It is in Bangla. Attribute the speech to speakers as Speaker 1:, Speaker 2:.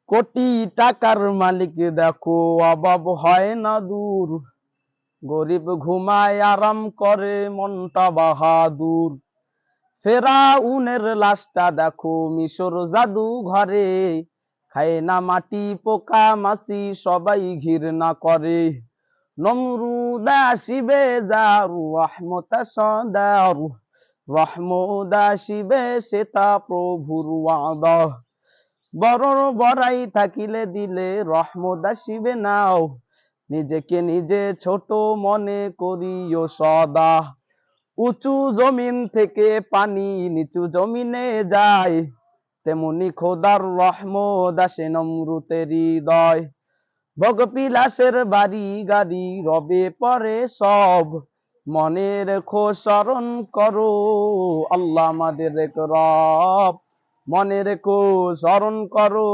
Speaker 1: কোটি টাকার মালিক দেখো অভাব হয় না দূর, গরিব ঘুমায় আরাম করে মনটা বাহাদুর। ফেরাউনের লাশটা দেখো মিশর জাদু ঘরে, খায় না মাটি পোকা মাছি সবাই ঘৃণা করে। নমরুদ আসিবে যারু রহমত সদারু, রহমত আসিবে সেটা প্রভুর ওয়াদা। বড় বড়াই থাকিলে দিলে রহমত আসিবে নাও, নিজেকে নিজে ছোট মনে করিও সদা। উঁচু জমিন থেকে পানি নিচু জমিনে যায়, তেমনি খোদার রহমত আসে নমরুতের হৃদয়। ভোগবিলাসের বাড়ি গাড়ি রবে পরে সব, মনে রেখো স্মরণ করো আল্লাহ আমাদের এক রব, মনে রেখো স্মরণ করো।